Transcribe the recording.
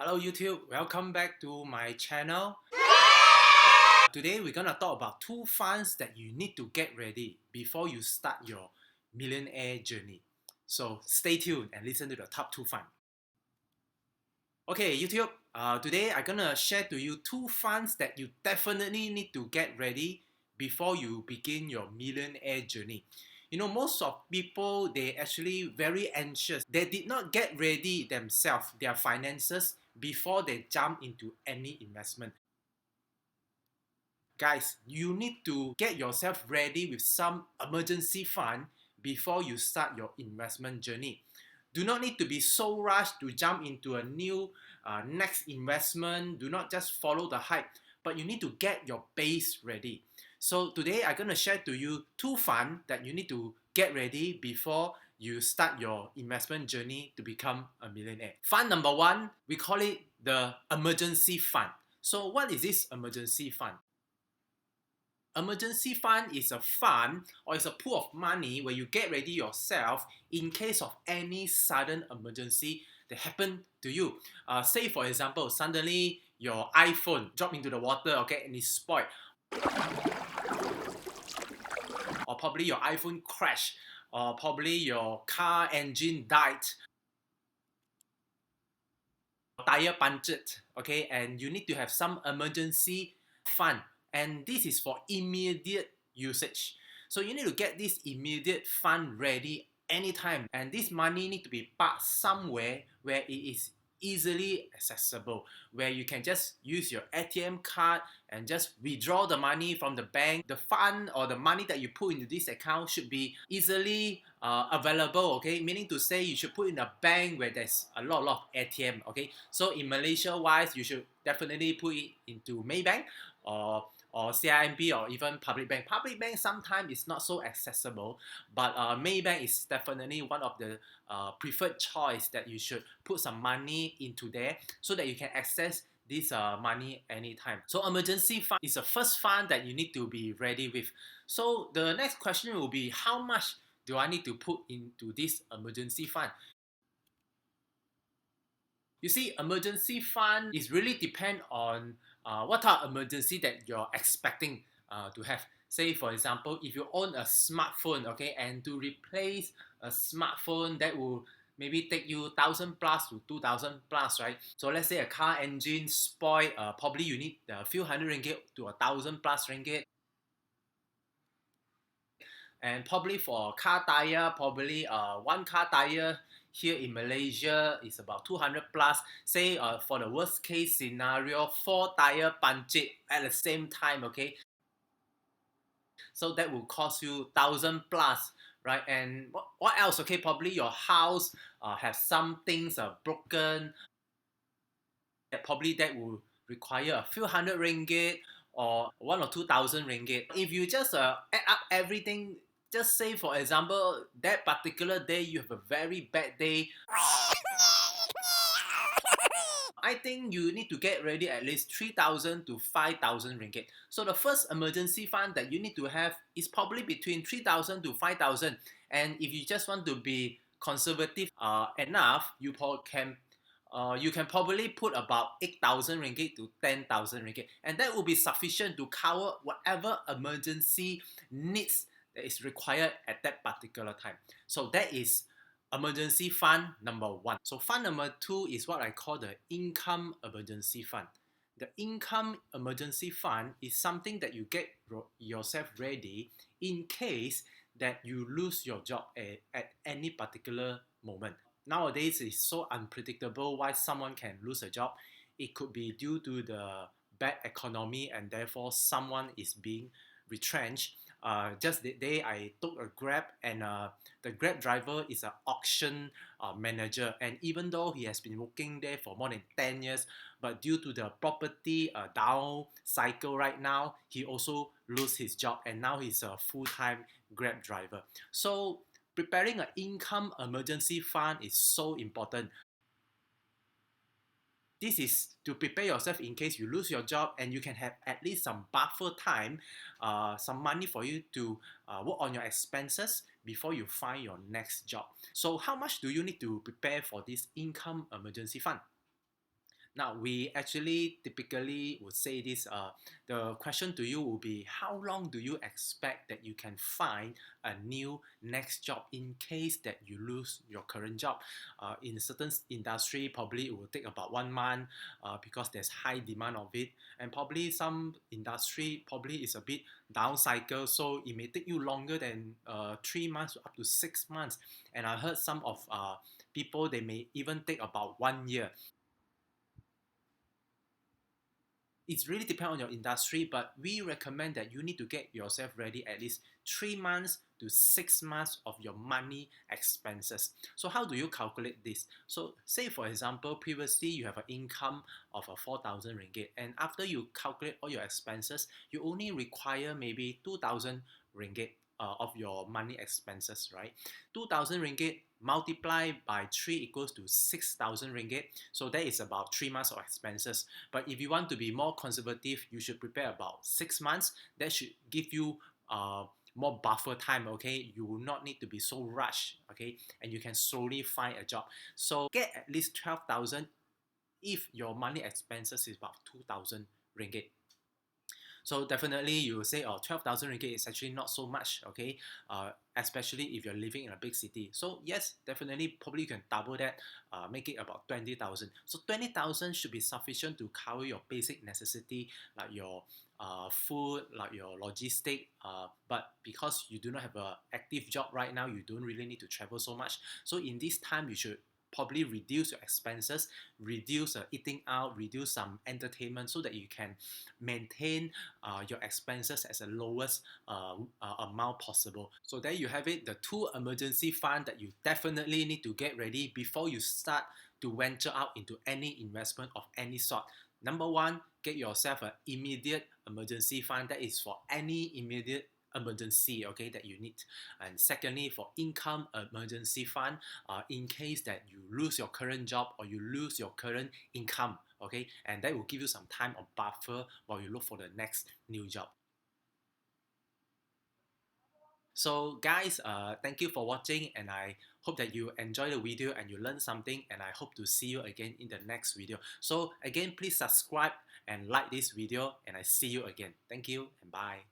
Hello YouTube, welcome back to my channel. Today we're gonna talk about two funds that you need to get ready before you start your millionaire journey. So stay tuned and listen to the top two funds. Okay YouTube, today I'm gonna share to you two funds that you definitely need to get ready before you begin your millionaire journey. You know, most of people, they actually very anxious. They did not get ready themselves, their finances, before they jump into any investment. Guys, you need to get yourself ready with some emergency fund before you start your investment journey. Do not need to be so rushed to jump into a new next investment. Do not just follow the hype, but you need to get your base ready. So today I'm going to share to you two funds that you need to get ready before you start your investment journey to become a millionaire. Fund number one, we call it the emergency fund. So what is this emergency fund? Emergency fund is a fund or it's a pool of money where you get ready yourself in case of any sudden emergency that happen to you. Say for example, suddenly your iPhone drop into the water, okay, and it's spoiled. Or probably your iPhone crashed, or probably your car engine died, tire punctured, okay, and you need to have some emergency fund, and this is for immediate usage. So you need to get this immediate fund ready anytime, and this money need to be parked somewhere where it is easily accessible, where you can just use your ATM card and just withdraw the money from the bank. The fund or the money that you put into this account should be easily available, okay, meaning to say you should put in a bank where there's a lot of ATM, okay. So in Malaysia wise, you should definitely put it into Maybank or CIMB or even public bank. Public bank sometimes is not so accessible, but Maybank is definitely one of the preferred choice that you should put some money into there so that you can access this money anytime. So emergency fund is the first fund that you need to be ready with. So the next question will be, how much do I need to put into this emergency fund? You see, emergency fund is really depend on what type of emergency that you're expecting to have. Say, for example, if you own a smartphone, okay, and to replace a smartphone, that will maybe take you 1,000 plus to 2,000 plus, right? So let's say a car engine spoil, probably you need a few hundred ringgit to 1,000 plus ringgit. And probably for a car tire, probably one car tire here in Malaysia is about 200 plus. Say for the worst case scenario, four tire punctured at the same time, okay? So that will cost you 1,000 plus, right? And what else? Okay, probably your house have some things broken. Probably that will require a few hundred ringgit or 1 or 2,000 ringgit. If you just add up everything, just say for example, that particular day you have a very bad day, I think you need to get ready at least 3,000 to 5,000 ringgit. So the first emergency fund that you need to have is probably between 3,000 to 5,000. And if you just want to be conservative enough, you can probably put about 8,000 ringgit to 10,000 ringgit, and that will be sufficient to cover whatever emergency needs that is required at that particular time. So that is emergency fund number one. So fund number two is what I call the income emergency fund. The income emergency fund is something that you get yourself ready in case that you lose your job at any particular moment. Nowadays it's so unpredictable why someone can lose a job. It could be due to the bad economy and therefore someone is being retrenched. Just the day I took a Grab, and the Grab driver is an auction manager, and even though he has been working there for more than 10 years, but due to the property down cycle right now, he also lose his job, and now he's a full-time Grab driver. So preparing an income emergency fund is so important. This is to prepare yourself in case you lose your job, and you can have at least some buffer time, some money for you to work on your expenses before you find your next job. So how much do you need to prepare for this income emergency fund? Now, we actually typically would say this, the question to you will be, how long do you expect that you can find a new next job in case that you lose your current job? In certain industry, probably it will take about 1 month because there's high demand of it. And probably some industry probably is a bit down cycle, so it may take you longer than 3 months up to 6 months. And I heard some of people, they may even take about 1 year. It's really depend on your industry, but we recommend that you need to get yourself ready at least 3 months to 6 months of your money expenses. So how do you calculate this? So say for example, previously you have an income of a 4,000 ringgit, and after you calculate all your expenses, you only require maybe 2,000 ringgit of your money expenses, right? 2,000 ringgit multiplied by 3 equals to 6,000 ringgit. So that is about 3 months of expenses. But if you want to be more conservative, you should prepare about 6 months. That should give you more buffer time, okay? You will not need to be so rushed, okay? And you can slowly find a job. So get at least 12,000 if your money expenses is about 2,000 ringgit. So definitely you will say, oh, 12,000 ringgit is actually not so much, okay? Especially if you're living in a big city. So yes, definitely, probably you can double that, make it about 20,000. So 20,000 should be sufficient to cover your basic necessity, like your food, like your logistic. But because you do not have an active job right now, you don't really need to travel so much. So in this time, you should probably reduce your expenses, reduce eating out, reduce some entertainment so that you can maintain your expenses as the lowest amount possible. So there you have it, the two emergency fund that you definitely need to get ready before you start to venture out into any investment of any sort. Number one, get yourself an immediate emergency fund that is for any immediate emergency, okay, that you need. And secondly, for income emergency fund, in case that you lose your current job or you lose your current income, okay, and that will give you some time of buffer while you look for the next new job. So guys, thank you for watching, and I hope that you enjoy the video and you learn something, and I hope to see you again in the next video. So again, please subscribe and like this video, and I see you again. Thank you and bye.